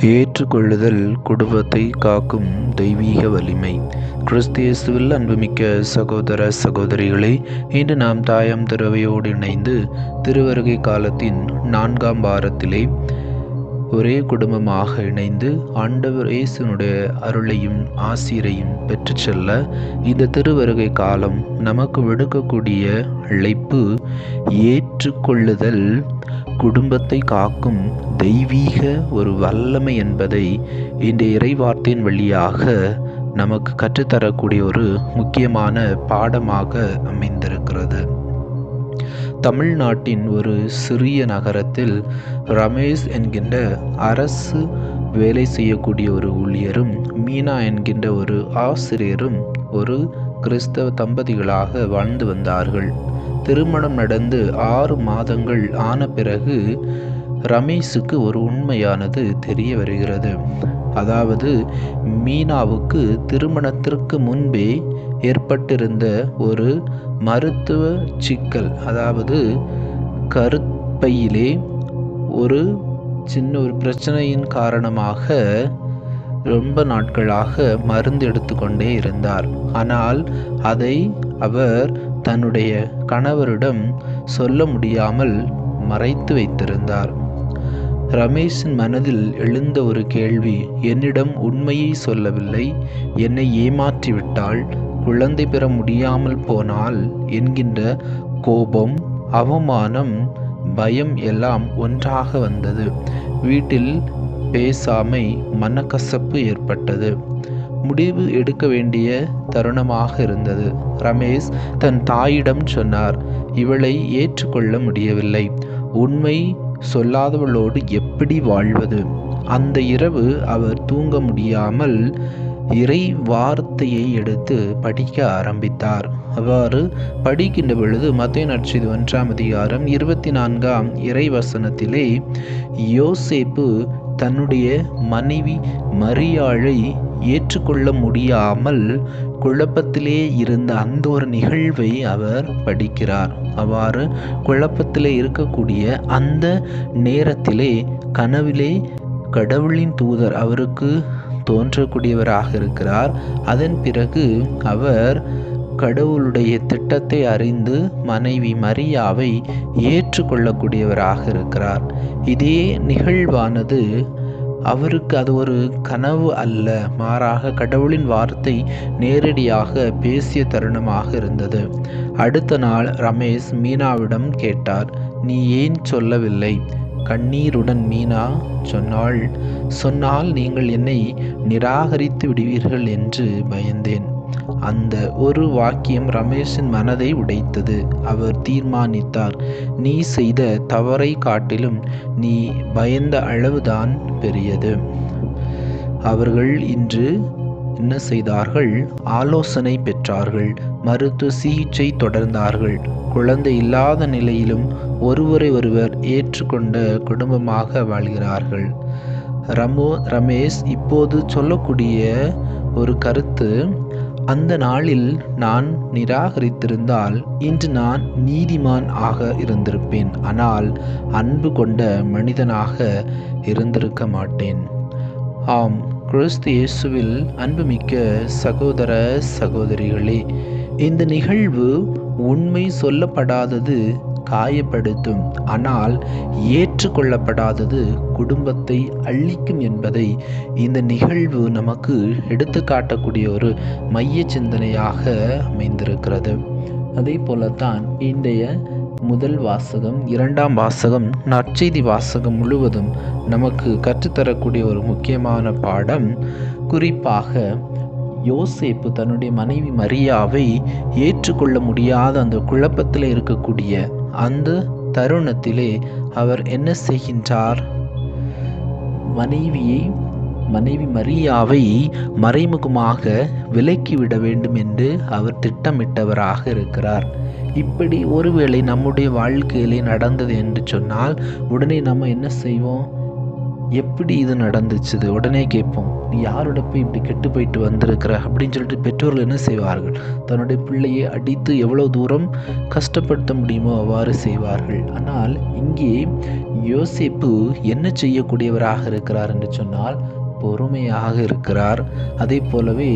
ஏற்றுக்கொள்ளுதல் குடும்பத்தை காக்கும் தெய்வீக வலிமை. கிறிஸ்து இயேசுவில் அன்புமிக்க சகோதர சகோதரிகளே, இன்று நாம் தாயாம் திருவையோடு இணைந்து திருவருகை காலத்தின் 4ஆம் வாரத்திலே ஒரே குடும்பமாக இணைந்து ஆண்டவர் இயேசுனுடைய அருளையும் ஆசீரையும் பெற்று செல்ல இந்த திருவருகை காலம் நமக்கு விடுக்கக்கூடிய அழைப்பு ஏற்றுக்கொள்ளுதல் குடும்பத்தை காக்கும் தெய்வீக ஒரு வல்லமை என்பதை இந்த இறைவார்த்தையின் வழியாக நமக்கு கற்றுத்தரக்கூடிய ஒரு முக்கியமான பாடமாக அமைந்திருக்கிறது. தமிழ்நாட்டின் ஒரு சிறிய நகரத்தில் ரமேஷ் என்கின்ற அரசு வேலை செய்யக்கூடிய ஒரு ஊழியரும் மீனா என்கின்ற ஒரு ஆசிரியரும் ஒரு கிறிஸ்தவ தம்பதிகளாக வாழ்ந்து வந்தார்கள். திருமணம் நடந்து 6 மாதங்கள் ஆன பிறகு ரமேஷுக்கு ஒரு உண்மையானது தெரிய வருகிறது. அதாவது மீனாவுக்கு திருமணத்திற்கு முன்பே ஏற்பட்டிருந்த ஒரு மருத்துவ சிக்கல், அதாவது கருப்பையிலே ஒரு சின்ன ஒரு பிரச்சனையின் காரணமாக ரொம்ப நாட்களாக மருந்து எடுத்துக்கொண்டே இருந்தார். ஆனால் அதை அவர் தன்னுடைய கணவரிடம் சொல்ல முடியாமல் மறைத்து வைத்திருந்தார். ரமேஷின் மனதில் எழுந்த ஒரு கேள்வி, என்னிடம் உண்மையை சொல்லவில்லை, என்னை ஏமாற்றிவிட்டால், குழந்தை பெற முடியாமல் போனால் என்கின்ற கோபம், அவமானம், பயம் எல்லாம் ஒன்றாக வந்தது. வீட்டில் பேசாமை, மனக்கசப்பு ஏற்பட்டது. முடிவு எடுக்க வேண்டிய தருணமாக இருந்தது. ரமேஷ் தன் தாயிடம் சொன்னார், இவளை ஏற்றுக்கொள்ள முடியவில்லை, உண்மை சொல்லாதவளோடு எப்படி வாழ்வது? அந்த இரவு அவர் தூங்க முடியாமல் இறை வார்த்தையை எடுத்து படிக்க ஆரம்பித்தார். அவ்வாறு படிக்கின்ற பொழுது மத்தேயு நற்செய்தி 1ஆம் அதிகாரம் 24ஆம் இறை வசனத்திலே யோசேப்பு தன்னுடைய மனைவி மரியாளை ஏற்றுக்கொள்ள முடியாமல் குழப்பத்திலே இருந்த அந்த ஒரு நிகழ்வை அவர் படிக்கிறார். அவ்வாறு குழப்பத்திலே இருக்கக்கூடிய அந்த நேரத்திலே கனவிலே கடவுளின் தூதர் அவருக்கு தோன்றக்கூடியவராக இருக்கிறார். அதன் பிறகு அவர் கடவுளுடைய திட்டத்தை அறிந்து மனைவி மரியாவை ஏற்றுக்கொள்ளக்கூடியவராக இருக்கிறார். இதே நிகழ்வானது அவருக்கு அது ஒரு கனவு அல்ல, மாறாக கடவுளின் வார்த்தை நேரடியாக பேசிய தருணமாக இருந்தது. அடுத்த நாள் ரமேஷ் மீனாவிடம் கேட்டார், நீ ஏன் சொல்லவில்லை? கண்ணீருடன் மீனா சொன்னால் நீங்கள் என்னை நிராகரித்து விடுவீர்கள் என்று பயந்தேன். அந்த ஒரு வாக்கியம் ரமேஷின் மனதை உடைத்தது. அவர் தீர்மானித்தார், நீ செய்த தவறை காட்டிலும் நீ பயந்த அளவுதான் பெரியது. அவர்கள் இன்று என்ன செய்தார்கள்? ஆலோசனை பெற்றார்கள், மருத்துவ சிகிச்சை தொடர்ந்தார்கள். குழந்தை இல்லாத நிலையிலும் ஒருவரை ஒருவர் ஏற்றுக்கொண்ட குடும்பமாக வாழ்கிறார்கள். ரமேஷ் இப்போது சொல்லக்கூடிய ஒரு கருத்து, அந்த நாளில் நான் நிராகரித்திருந்தால் இன்று நான் நீதிமான் ஆக இருந்திருப்பேன், ஆனால் அன்பு கொண்ட மனிதனாக இருந்திருக்க மாட்டேன். ஆம், கிறிஸ்து இயேசுவில் அன்புமிக்க சகோதர சகோதரிகளே, இந்த நிகழ்வு உண்மை சொல்லப்படாதது காயப்படுத்தும், ஆனால் ஏற்றுக்கொள்ளப்படாதது குடும்பத்தை அழிக்கும் என்பதை இந்த நிகழ்வு நமக்கு எடுத்து காட்டக்கூடிய ஒரு மைய சிந்தனையாக அமைந்திருக்கிறது. அதே போலத்தான் இன்றைய முதல் வாசகம், 2ஆம் வாசகம், நற்செய்தி வாசகம் முழுவதும் நமக்கு கற்றுத்தரக்கூடிய ஒரு முக்கியமான பாடம். குறிப்பாக யோசேப்பு தன்னுடைய மனைவி மரியாவை ஏற்றுக்கொள்ள முடியாத அந்த குழப்பத்தில் இருக்கக்கூடிய அந்த தருணத்திலே அவர் என்ன செய்கின்றார்? மனைவி மரியாவை மறைமுகமாக விலக்கிவிட வேண்டும் என்று அவர் திட்டமிட்டவராக இருக்கிறார். இப்படி ஒருவேளை நம்முடைய வாழ்க்கையிலே நடந்தது என்று சொன்னால் உடனே நம்ம என்ன செய்வோம்? எப்படி இது நடந்துச்சுது? உடனே கேட்போம், நீ யாரோட போய் இப்படி கெட்டு போயிட்டு வந்திருக்கிற அப்படின்னு சொல்லிட்டு பெற்றோர்கள் என்ன செய்வார்கள்? தன்னுடைய பிள்ளையை அடித்து எவ்வளோ தூரம் கஷ்டப்படுத்த முடியுமோ அவ்வாறு செய்வார்கள். ஆனால் இங்கே யோசேப்பு என்ன செய்யக்கூடியவராக இருக்கிறார் என்று சொன்னால் பொறுமையாக இருக்கிறார். அதே போலவே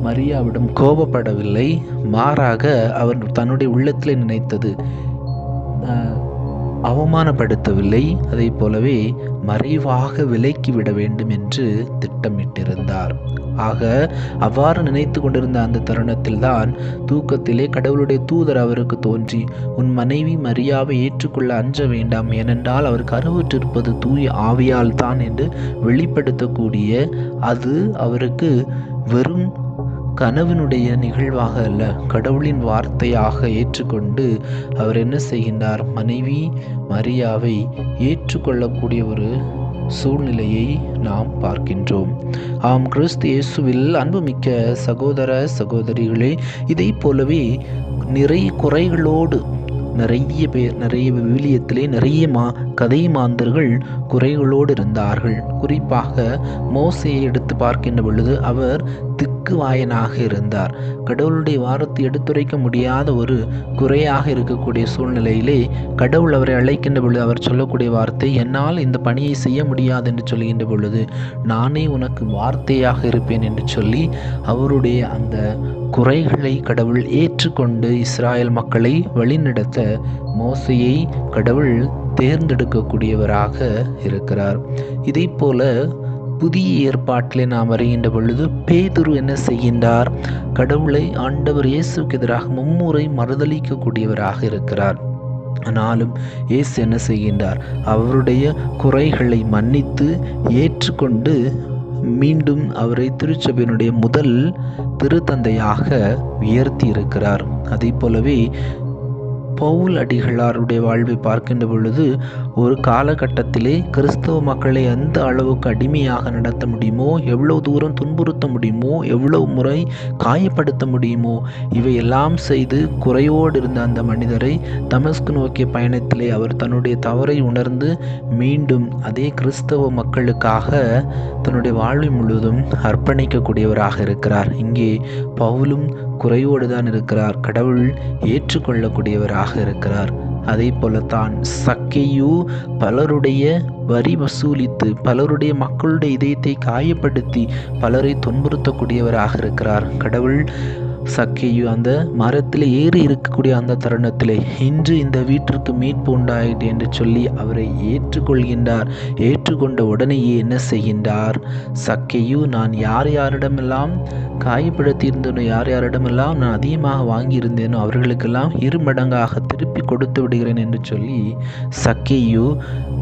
மரியாவிடம் கோபப்படவில்லை. மாறாக அவர் தன்னுடைய உள்ளத்தில் நினைத்தது அவமானப்படுத்தவில்லை. அதே போலவே மறைவாக விலக்கி விட வேண்டும் என்று திட்டமிட்டிருந்தார். ஆக அவ்வாறு நினைத்து கொண்டிருந்த அந்த தருணத்தில் தான் தூக்கத்திலே கடவுளுடைய தூதர் அவருக்கு தோன்றி, உன் மனைவி மரியாவை ஏற்றுக்கொள்ள அஞ்ச வேண்டாம், ஏனென்றால் அவர் கருவுற்றிருப்பது தூய ஆவியால் தான் என்று வெளிப்படுத்தக்கூடிய அது அவருக்கு வெறும் கனவினுடைய நிகழ்வாக அல்ல, கடவுளின் வார்த்தையாக ஏற்றுக்கொண்டு அவர் என்ன செய்கின்றார்? மனைவி மரியாவை ஏற்றுக்கொள்ளக்கூடிய ஒரு சூழ்நிலையை நாம் பார்க்கின்றோம். ஆம், கிறிஸ்து இயேசுவில் அன்புமிக்க சகோதர சகோதரிகளே, இதை போலவே நிறைய குறைகளோடு நிறைய விவிலியத்திலே நிறைய கதை மாந்தர்கள் குறைகளோடு இருந்தார்கள். குறிப்பாக மோசேயை எடுத்து பார்க்கின்ற பொழுது அவர் திக்குவாயனாக இருந்தார். கடவுளுடைய வார்த்தை எடுத்துரைக்க முடியாத ஒரு குறையாக இருக்கக்கூடிய சூழ்நிலையிலே கடவுள் அவரை அழைக்கின்ற பொழுது அவர் சொல்லக்கூடிய வார்த்தை, என்னால் இந்த பணியை செய்ய முடியாது என்று சொல்கின்ற பொழுது நானே உனக்கு வார்த்தையாக இருப்பேன் என்று சொல்லி அவருடைய அந்த குறைகளை கடவுள் ஏற்றுக்கொண்டு இஸ்ராயல் மக்களை வழிநடத்த மோசேயை கடவுள் தேர்ந்தெடுக்கக்கூடியவராக இருக்கிறார். இதை போல புதிய ஏற்பாட்டிலே நாம் வருகின்ற பொழுது பேதுரு என்ன செய்கின்றார்? கடவுளை ஆண்டவர் இயேசுக்கு எதிராக மும்முறை மறுதலிக்கக்கூடியவராக இருக்கிறார். ஆனாலும் இயேசு என்ன செய்கின்றார்? அவருடைய குறைகளை மன்னித்து ஏற்றுக்கொண்டு மீண்டும் அவரை திருச்சபையினுடைய முதல் திருத்தந்தையாக உயர்த்தி இருக்கிறார். அதே போலவே பவுல் அடிகளாருடைய வாழ்வை பார்க்கின்ற பொழுது ஒரு காலகட்டத்திலே கிறிஸ்தவ மக்களை எந்த அளவுக்கு அடிமையாக நடத்த முடியுமோ, எவ்வளவு தூரம் துன்புறுத்த முடியுமோ, எவ்வளவு முறை காயப்படுத்த முடியுமோ, இவையெல்லாம் செய்து குறையோடு இருந்த அந்த மனிதரை தமஸ்கு நோக்கிய பயணத்திலே அவர் தன்னுடைய தவறை உணர்ந்து மீண்டும் அதே கிறிஸ்தவ மக்களுக்காக தன்னுடைய வாழ்வை முழுவதும் அர்ப்பணிக்கக்கூடியவராக இருக்கிறார். இங்கே பவுலும் குறையோடு தான் இருக்கிறார், கடவுள் ஏற்றுக்கொள்ளக்கூடியவராக இருக்கிறார். அதே போலத்தான் சக்கேயு பலருடைய வரி வசூலித்து பலருடைய மக்களுடைய இதயத்தை காயப்படுத்தி பலரை துன்புறுத்தக்கூடியவராக இருக்கிறார். கடவுள் சக்கேயு அந்த மரத்தில் ஏறி இருக்கக்கூடிய அந்த தருணத்திலே இன்று இந்த வீட்டிற்கு மீட்பு உண்டாயிட்டு என்று சொல்லி அவரை ஏற்றுக்கொள்கின்றார். ஏற்றுக்கொண்ட உடனேயே என்ன செய்கின்றார்? சக்கேயு, நான் யாரிடமெல்லாம் காயப்படுத்தியிருந்தேனோ, யாரிடமெல்லாம் நான் அதிகமாக வாங்கியிருந்தேனோ அவர்களுக்கெல்லாம் 2 மடங்காக திருப்பி கொடுத்து விடுகிறேன் என்று சொல்லி சக்கேயு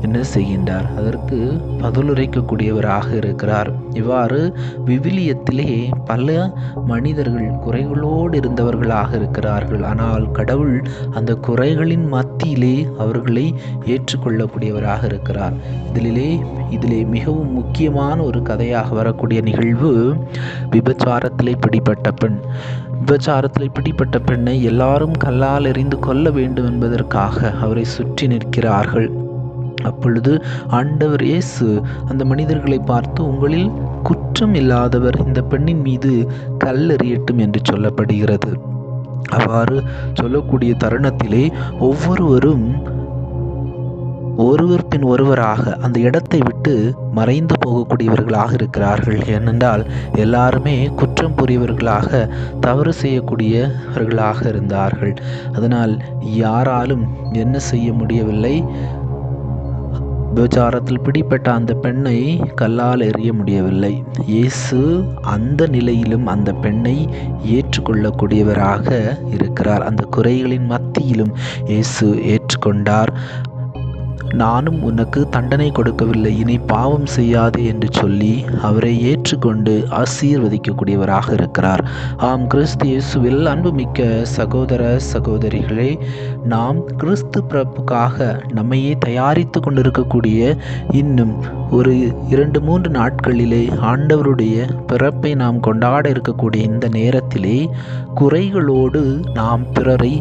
என்ன செய்கின்றார்? அதற்கு பதிலுரைக்கக்கூடியவராக இருக்கிறார். இவ்வாறு விவிலியத்திலே பல மனிதர்கள் குறைகளோடு இருந்தவர்களாக இருக்கிறார்கள். ஆனால் கடவுள் அந்த குறைகளின் மத்தியிலே அவர்களை ஏற்றுக்கொள்ளக்கூடியவராக இருக்கிறார். இதிலே மிகவும் முக்கியமான ஒரு கதையாக வரக்கூடிய நிகழ்வு விபச்சாரத்திலே பிடிப்பட்ட பெண். விபச்சாரத்திலே பிடிப்பட்ட பெண்ணை எல்லாரும் கல்லால் எறிந்து கொல்ல வேண்டும் என்பதற்காக அவரை சுற்றி நிற்கிறார்கள். அப்பொழுது ஆண்டவர் இயேசு அந்த மனிதர்களை பார்த்து, உங்களில் குற்றம் இல்லாதவர் இந்த பெண்ணின் மீது கல்லெறியட்டும் என்று சொல்லப்படுகிறது. அவ்வாறு சொல்லக்கூடிய தருணத்திலே ஒவ்வொருவரும் ஒருவர் பின் ஒருவராக அந்த இடத்தை விட்டு மறைந்து போகக்கூடியவர்களாக இருக்கிறார்கள். ஏனென்றால் எல்லாருமே குற்றம் புரியவர்களாக, தவறு செய்யக்கூடியவர்களாக இருந்தார்கள். அதனால் யாராலும் என்ன செய்ய முடியவில்லை? விபச்சாரத்தில் பிடிப்பட்ட அந்த பெண்ணை கல்லால் எறிய முடியவில்லை. இயேசு அந்த நிலையிலும் அந்த பெண்ணை ஏற்றுக்கொள்ளக்கூடியவராக இருக்கிறார். அந்த குறைகளின் மத்தியிலும் இயேசு ஏற்றுக்கொண்டார். நானும் உனக்கு தண்டனை கொடுக்கவில்லை, இனி பாவம் செய்யாதே என்று சொல்லி அவரை ஏற்றுக்கொண்டு ஆசீர்வதிக்கக்கூடியவராக இருக்கிறார். ஆம், கிறிஸ்து இயேசுவில் அன்புமிக்க சகோதர சகோதரிகளே, நாம் கிறிஸ்து பிறப்புக்காக நம்மையே தயாரித்து கொண்டிருக்கக்கூடிய இன்னும் ஒரு 2-3 நாட்களிலே ஆண்டவருடைய பிறப்பை நாம் கொண்டாட இருக்கக்கூடிய இந்த நேரத்திலே குறைகளோடு நாம் பிறரை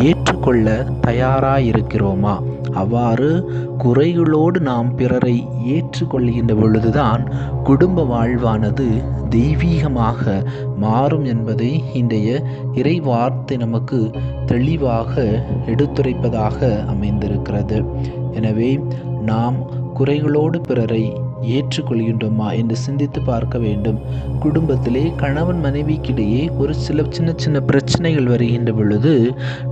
ஏற்றுக்கொள்ள தயாராயிருக்கிறோமா? அவ்வாறு குறைகளோடு நாம் பிறரை ஏற்றுக்கொள்கின்ற பொழுதுதான் குடும்ப வாழ்வானது தெய்வீகமாக மாறும் என்பதை இன்றைய இறை வார்த்தை நமக்கு தெளிவாக எடுத்துரைப்பதாக அமைந்திருக்கிறது. எனவே நாம் குறைகளோடு பிறரை ஏற்றுக்கொள்கின்றோமா என்று சிந்தித்து பார்க்க வேண்டும். குடும்பத்திலே கணவன் மனைவிக்கிடையே ஒரு சில சின்ன சின்ன பிரச்சனைகள் வருகின்ற பொழுது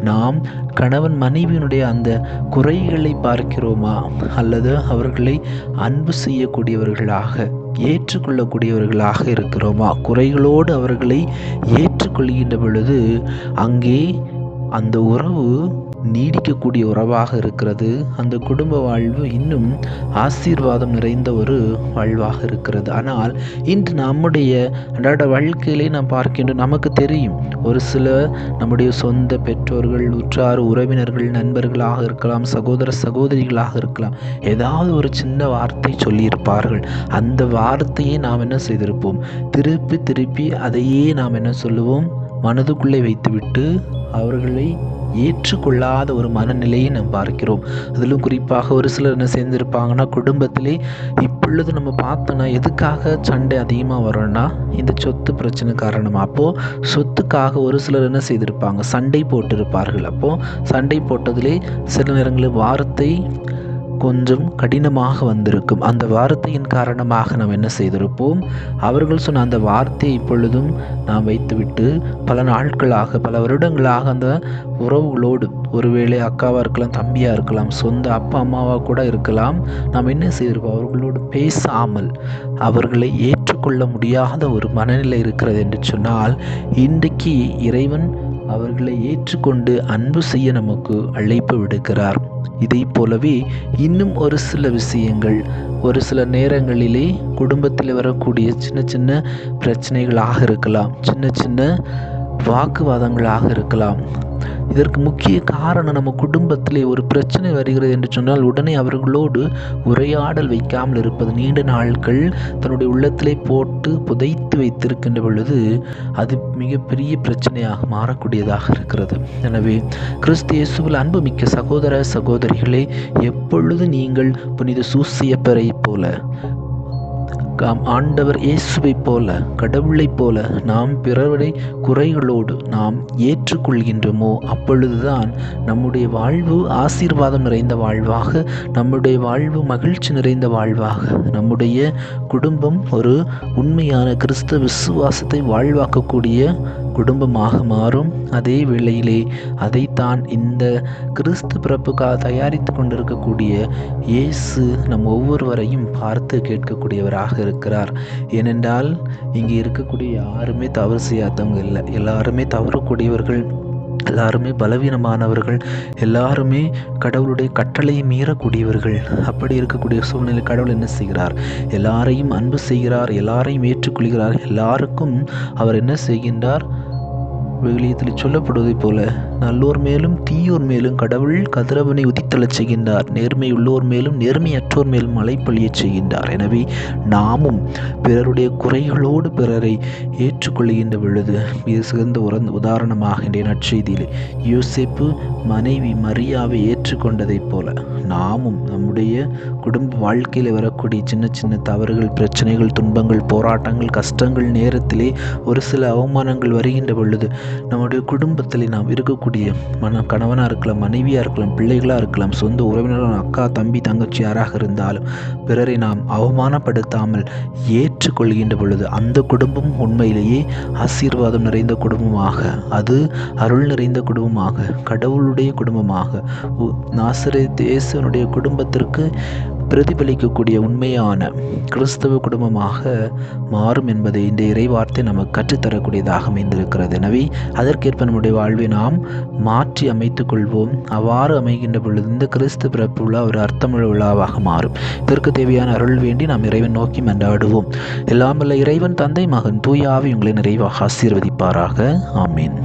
நாம் கணவன் மனைவியினுடைய அந்த குறைகளை பார்க்கிறோமா, அல்லது அவர்களை அன்பு செய்யக்கூடியவர்களாக ஏற்றுக்கொள்ளக்கூடியவர்களாக இருக்கிறோமா? குறைகளோடு அவர்களை ஏற்றுக்கொள்கின்ற பொழுது அங்கே அந்த உறவு நீடிக்கக்கூடிய உறவாக இருக்கிறது. அந்த குடும்ப வாழ்வு இன்னும் ஆசீர்வாதம் நிறைந்த ஒரு வாழ்வாக இருக்கிறது. ஆனால் இன்று நம்முடைய அன்றாட வாழ்க்கையிலே நாம் பார்க்கின்றோம், நமக்கு தெரியும் ஒரு சில நம்முடைய சொந்த பெற்றோர்கள், உற்றார் உறவினர்கள், நண்பர்களாக இருக்கலாம், சகோதர சகோதரிகளாக இருக்கலாம், ஏதாவது ஒரு சின்ன வார்த்தை சொல்லியிருப்பார்கள். அந்த வார்த்தையை நாம் என்ன செய்திருப்போம், திருப்பி திருப்பி அதையே நாம் என்ன சொல்லுவோம், மனதுக்குள்ளே வைத்துவிட்டு அவர்களை ஏற்றுக்கொள்ளாத ஒரு மனநிலையை நாம் பார்க்கிறோம். அதிலும் குறிப்பாக ஒரு சிலர் என்ன சேர்ந்திருப்பாங்கன்னா, குடும்பத்திலே இப்பொழுது நம்ம பார்த்தோன்னா எதுக்காக சண்டை அதிகமாக வரும்னா இந்த சொத்து பிரச்சனை காரணமாக. அப்போது சொத்துக்காக ஒரு சிலர் என்ன செய்திருப்பாங்க, சண்டை போட்டிருப்பார்கள். அப்போது சண்டை போட்டதிலே சில நேரங்களில் வார்த்தை கொஞ்சம் கடினமாக வந்திருக்கும். அந்த வார்த்தையின் காரணமாக நாம் என்ன செய்திருப்போம், அவர்கள் சொன்ன அந்த வார்த்தையை இப்பொழுதும் நாம் வைத்துவிட்டு பல நாட்களாக பல வருடங்களாக அந்த உறவுகளோடு, ஒருவேளை அக்காவாக இருக்கலாம், தம்பியாக இருக்கலாம், சொந்த அப்பா அம்மாவாக கூட இருக்கலாம், நாம் என்ன செய்திருப்போம், அவர்களோடு பேசாமல் அவர்களை ஏற்றுக்கொள்ள முடியாத ஒரு மனநிலை இருக்கிறது என்று சொன்னால், இன்றைக்கு இறைவன் அவர்களை ஏற்றுக்கொண்டு அன்பு செய்ய நமக்கு அழைப்பு விடுக்கிறார். இதை போலவே இன்னும் ஒரு சில விஷயங்கள், ஒரு சில நேரங்களிலே குடும்பத்தில் வரக்கூடிய சின்ன சின்ன பிரச்சனைகளாக இருக்கலாம், சின்ன சின்ன வாக்குவாதங்களாக இருக்கலாம். இதற்கு முக்கிய காரணம், நம்ம குடும்பத்திலே ஒரு பிரச்சனை வருகிறது என்று சொன்னால் உடனே அவர்களோடு உரையாடல் வைக்காமல் இருப்பது. நீண்ட நாட்கள் தன்னுடைய உள்ளத்திலே போட்டு புதைத்து வைத்திருக்கின்ற பொழுது அது மிகப்பெரிய பிரச்சனையாக மாறக்கூடியதாக இருக்கிறது. எனவே கிறிஸ்து இயேசுவில் அன்புமிக்க சகோதர சகோதரிகளே, எப்பொழுது நீங்கள் புனித சூசியப்பரை போல, ஆண்டவர் இயேசுவை போல, கடவுளை போல நாம் பிறருடைய குறைகளோடு நாம் ஏற்றுக்கொள்கின்றோமோ, அப்பொழுதுதான் நம்முடைய வாழ்வு ஆசீர்வாதம் நிறைந்த வாழ்வாக, நம்முடைய வாழ்வு மகிழ்ச்சி நிறைந்த வாழ்வாக, நம்முடைய குடும்பம் ஒரு உண்மையான கிறிஸ்தவ விசுவாசத்தை வாழ்வாக்கக்கூடிய குடும்பமாக மாறும். அதே வேளையிலே அதைத்தான் இந்த கிறிஸ்து பிறப்புக்காக தயாரித்து கொண்டிருக்கக்கூடிய இயேசு நம் ஒவ்வொருவரையும் பார்த்து கேட்கக்கூடியவராக இருக்கிறார். ஏனென்றால் இங்கே இருக்கக்கூடிய யாருமே தவறு செய்யாதவங்க இல்லை, எல்லாருமே தவறக்கூடியவர்கள், எல்லாருமே பலவீனமானவர்கள், எல்லாருமே கடவுளுடைய கட்டளையை மீறக்கூடியவர்கள். அப்படி இருக்கக்கூடிய சூழ்நிலை கடவுள் என்ன செய்கிறார், எல்லாரையும் அன்பு செய்கிறார், எல்லாரையும் ஏற்றுக்கொள்கிறார். எல்லாருக்கும் அவர் என்ன செய்கின்றார், விவிலியத்தில் சொல்லப்படுவதைப் போல நல்லோர் மேலும் தீயோர் மேலும் கடவுள் கதிரவனை உதித்தளச் செய்கின்றார், நேர்மையுள்ளோர் மேலும் நேர்மையற்றோர் மேலும் மழை பொழியச் செய்கின்றார். எனவே நாமும் பிறருடைய குறைகளோடு பிறரை ஏற்றுக்கொள்கின்ற பொழுது மிக சிறந்த உதாரணமாக இன்றைய நற்செய்தியிலே யோசேப்பு மனைவி மரியாவை ஏற்றுக்கொண்டதைப் போல நாமும் நம்முடைய குடும்ப வாழ்க்கையில் வரக்கூடிய சின்ன சின்ன தவறுகள், பிரச்சனைகள், துன்பங்கள், போராட்டங்கள், கஷ்டங்கள் நேரத்திலே ஒரு சில அவமானங்கள் வருகின்ற பொழுது நம்முடைய குடும்பத்தில் நாம் இருக்கக்கூடிய கணவனாக இருக்கலாம், மனைவியாக இருக்கலாம், பிள்ளைகளாக இருக்கலாம், சொந்த உறவினர்கள், அக்கா தம்பி தங்கச்சி யாராக இருந்தாலும் பிறரை நாம் அவமானப்படுத்தாமல் ஏற்றுக்கொள்கின்ற பொழுது அந்த குடும்பம் உண்மையிலேயே ஆசீர்வாதம் நிறைந்த குடும்பமாக, அது அருள் நிறைந்த குடும்பமாக, கடவுளுடைய குடும்பமாக, நாசரேத்து இயேசுவினுடைய குடும்பத்திற்கு பிரதிபலிக்கக்கூடிய உண்மையான கிறிஸ்தவ குடும்பமாக மாறும் என்பதை இந்த இறைவார்த்தை நமக்கு கற்றுத்தரக்கூடியதாக அமைந்திருக்கிறது. எனவே அதற்கேற்ப நம்முடைய வாழ்வை நாம் மாற்றி அமைத்துக் கொள்வோம். அவ்வாறு அமைகின்ற பொழுது இந்த கிறிஸ்து பிறப்பு விழா ஒரு அர்த்தமுள்ள விழாவாக மாறும். இதற்கு தேவையான அருள் வேண்டி நாம் இறைவன் நோக்கி மன்றாடுவோம். எல்லாம் வல்ல இறைவன் தந்தை மகன் தூய ஆவி உங்களை நிறைவாக ஆசீர்வதிப்பாராக. ஆமீன்.